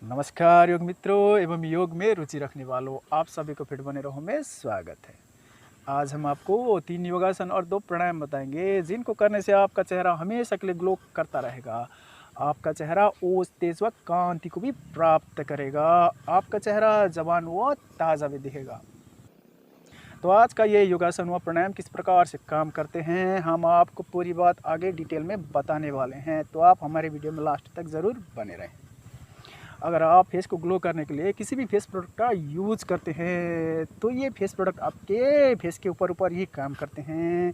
नमस्कार योग मित्रों एवं योग में रुचि रखने वालों, आप सभी को फिट बने रहो में स्वागत है। आज हम आपको 3 योगासन और 2 प्राणायाम बताएंगे जिनको करने से आपका चेहरा हमेशा के लिए ग्लो करता रहेगा। आपका चेहरा ओज तेज व कांति को भी प्राप्त करेगा। आपका चेहरा जवान व ताज़ा भी दिखेगा। तो आज का ये योगासन व प्राणायाम किस प्रकार से काम करते हैं, हम आपको पूरी बात आगे डिटेल में बताने वाले हैं। तो आप हमारे वीडियो में लास्ट तक ज़रूर बने रहें। अगर आप फेस को ग्लो करने के लिए किसी भी फेस प्रोडक्ट का यूज करते हैं तो ये फेस प्रोडक्ट आपके फेस के ऊपर ही काम करते हैं।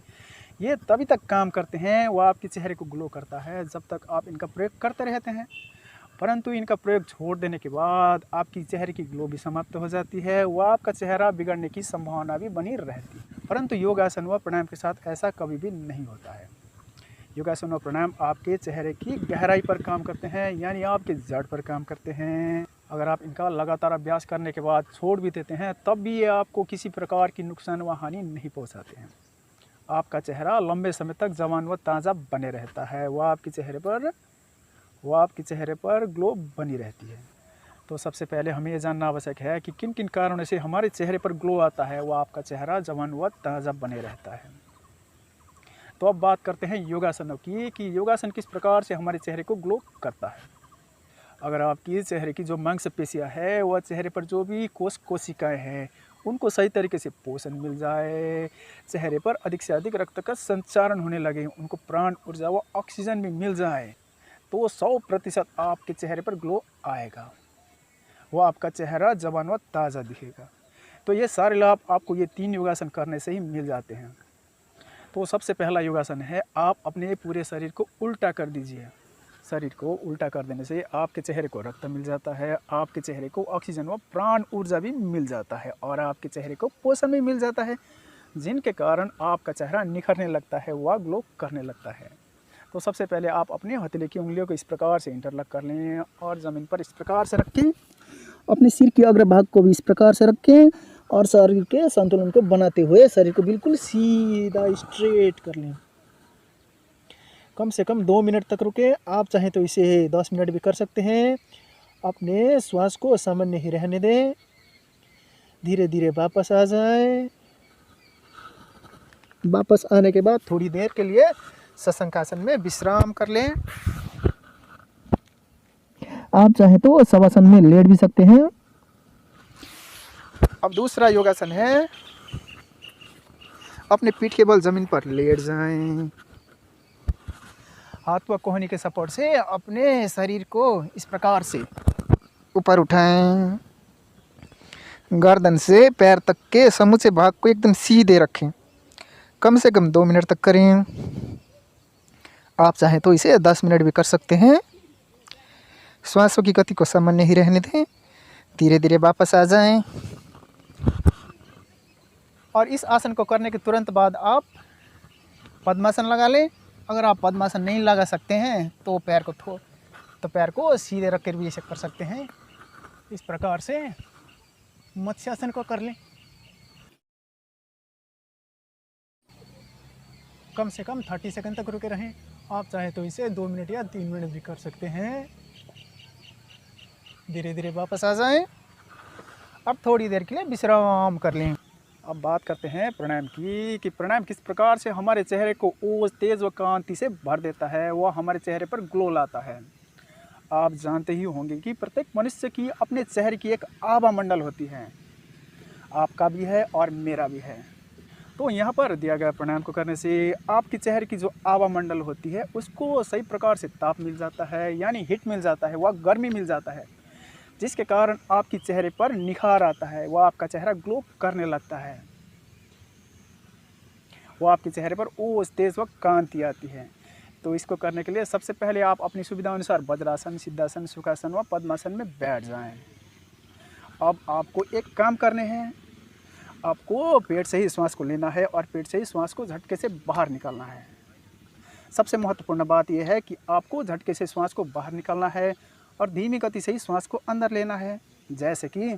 ये तभी तक काम करते हैं, वो आपके चेहरे को ग्लो करता है जब तक आप इनका प्रयोग करते रहते हैं। परंतु इनका प्रयोग छोड़ देने के बाद आपकी चेहरे की ग्लो भी समाप्त हो जाती है, वह आपका चेहरा बिगड़ने की संभावना भी बनी रहती है। परंतु योगासन व प्राणायाम के साथ ऐसा कभी भी नहीं होता है। योगासन और प्राणायाम आपके चेहरे की गहराई पर काम करते हैं, यानी आपके जड़ पर काम करते हैं। अगर आप इनका लगातार अभ्यास करने के बाद छोड़ भी देते हैं तब भी ये आपको किसी प्रकार की नुकसान व हानि नहीं पहुंचाते हैं। आपका चेहरा लंबे समय तक जवान व ताज़ा बने रहता है, वह आपके चेहरे पर ग्लो बनी रहती है। तो सबसे पहले हमें ये जानना आवश्यक है कि किन किन कारणों से हमारे चेहरे पर ग्लो आता है, वह आपका चेहरा जवान व ताज़ा बने रहता है। तो अब बात करते हैं योगासनों की कि योगासन किस प्रकार से हमारे चेहरे को ग्लो करता है। अगर आपकी चेहरे की जो मांसपेशियां है, वह चेहरे पर जो भी कोशिकाएं हैं उनको सही तरीके से पोषण मिल जाए, चेहरे पर अधिक से अधिक रक्त का संचारण होने लगे, उनको प्राण ऊर्जा व ऑक्सीजन भी मिल जाए, तो 100% आपके चेहरे पर ग्लो आएगा। वह आपका चेहरा जवान व ताज़ा दिखेगा। तो ये सारे लाभ आपको ये 3 योगासन करने से ही मिल जाते हैं। तो सबसे पहला योगासन है, आप अपने पूरे शरीर को उल्टा कर दीजिए। शरीर को उल्टा कर देने से आपके चेहरे को रक्त मिल जाता है, आपके चेहरे को ऑक्सीजन व प्राण ऊर्जा भी मिल जाता है और आपके चेहरे को पोषण भी मिल जाता है, जिनके कारण आपका चेहरा निखरने लगता है, वह ग्लो करने लगता है। तो सबसे पहले आप अपने हथेली की उंगलियों को इस प्रकार से इंटरलॉक कर लें और ज़मीन पर इस प्रकार से रखें। अपने सिर के अग्रभाग को भी इस प्रकार से रखें और शरीर के संतुलन को बनाते हुए शरीर को बिल्कुल सीधा स्ट्रेट कर लें। कम से कम 2 मिनट तक रुके, आप चाहें तो इसे 10 मिनट भी कर सकते हैं। अपने श्वास को सामान्य ही रहने दें, धीरे धीरे वापस आ जाए। वापस आने के बाद थोड़ी देर के लिए शशंकासन में विश्राम कर लें। आप चाहें तो शवासन में लेट भी सकते हैं। अब दूसरा योगासन है, अपने पीठ के बल जमीन पर लेट जाएं। हाथ व कोहनी के सपोर्ट से अपने शरीर को इस प्रकार से ऊपर उठाएं। गर्दन से पैर तक के समूचे भाग को एकदम सीधे रखें। कम से कम 2 मिनट तक करें। आप चाहें तो इसे 10 मिनट भी कर सकते हैं। श्वासों की गति को सामान्य ही रहने दें, धीरे धीरे वापस आ जाएं। और इस आसन को करने के तुरंत बाद आप पद्मासन लगा लें। अगर आप पद्मासन नहीं लगा सकते हैं तो पैर को सीधे रख कर भी ऐसे कर सकते हैं। इस प्रकार से मत्स्यासन को कर लें। कम से कम 30 सेकंड तक रुके रहें। आप चाहे तो इसे 2 मिनट या 3 मिनट भी कर सकते हैं। धीरे धीरे वापस आ जाएं। अब थोड़ी देर के लिए विश्राम कर लें। अब बात करते हैं प्राणायाम की कि प्राणायाम किस प्रकार से हमारे चेहरे को ओज तेज व कांति से भर देता है, वह हमारे चेहरे पर ग्लो लाता है। आप जानते ही होंगे कि प्रत्येक मनुष्य की अपने चेहरे की एक आभा मंडल होती है, आपका भी है और मेरा भी है। तो यहाँ पर दिया गया प्राणायाम को करने से आपके चेहरे की जो आभा मंडल होती है उसको सही प्रकार से ताप मिल जाता है, यानी हीट मिल जाता है, वह गर्मी मिल जाता है, जिसके कारण आपके चेहरे पर निखार आता है, वह आपका चेहरा ग्लो करने लगता है, वो आपके चेहरे पर ओज तेज व कांति आती है। तो इसको करने के लिए सबसे पहले आप अपनी सुविधा अनुसार वज्रासन, सिद्धासन, सुखासन व पद्मासन में बैठ जाएं। अब आपको एक काम करने हैं, आपको पेट से ही श्वास को लेना है और पेट से ही श्वास को झटके से बाहर निकालना है। सबसे महत्वपूर्ण बात यह है कि आपको झटके से श्वास को बाहर निकालना है और धीमी गति से ही श्वास को अंदर लेना है, जैसे कि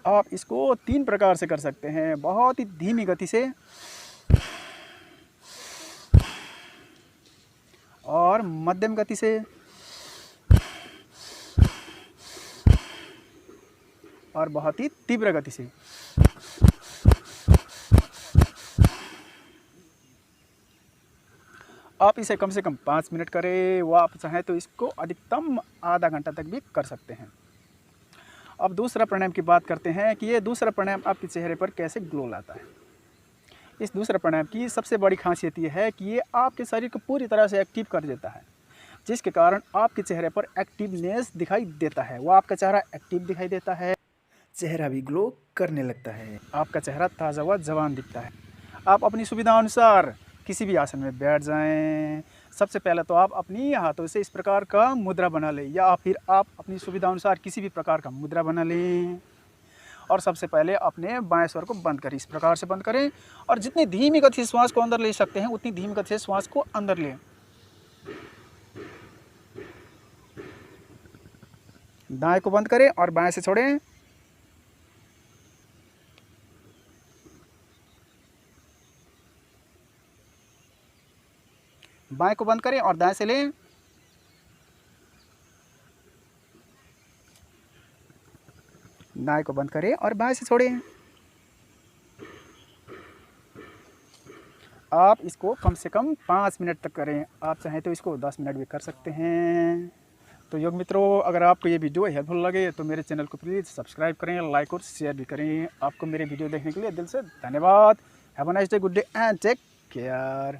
आप इसको 3 प्रकार से कर सकते हैं, बहुत ही धीमी गति से और मध्यम गति से और बहुत ही तीव्र गति से। आप इसे कम से कम 5 मिनट करें, व आप चाहें तो इसको अधिकतम आधा घंटा तक भी कर सकते हैं। अब दूसरा प्राणायाम की बात करते हैं कि ये दूसरा प्राणायाम आपके चेहरे पर कैसे ग्लो लाता है। इस दूसरे प्राणायाम की सबसे बड़ी खासियत ये है कि ये आपके शरीर को पूरी तरह से एक्टिव कर देता है, जिसके कारण आपके चेहरे पर एक्टिवनेस दिखाई देता है। वो आपका चेहरा एक्टिव दिखाई देता है, चेहरा भी ग्लो करने लगता है, आपका चेहरा ताज़ा व जवान दिखता है। आप अपनी सुविधा अनुसार किसी भी आसन में बैठ जाएं। सबसे पहले तो आप अपनी हाथों से इस प्रकार का मुद्रा बना लें, या फिर आप अपनी सुविधा अनुसार किसी भी प्रकार का मुद्रा बना लें। और सबसे पहले अपने बाएं स्वर को बंद करें, इस प्रकार से बंद करें, और जितनी धीमी गति से श्वास को अंदर ले सकते हैं उतनी धीमी गति से श्वास को अंदर लें। दाएं को बंद करें और बाएं से छोड़ें। बाएं को बंद करें और दाएं से लें। दाएं को बंद करें और बाएं से छोड़ें। आप इसको कम से कम 5 मिनट तक करें, आप चाहें तो इसको 10 मिनट भी कर सकते हैं। तो योग मित्रों, अगर आपको ये वीडियो हेल्पफुल लगे तो मेरे चैनल को प्लीज़ सब्सक्राइब करें, लाइक और शेयर भी करें। आपको मेरे वीडियो देखने के लिए दिल से धन्यवाद। Have a nice day, good day and take care.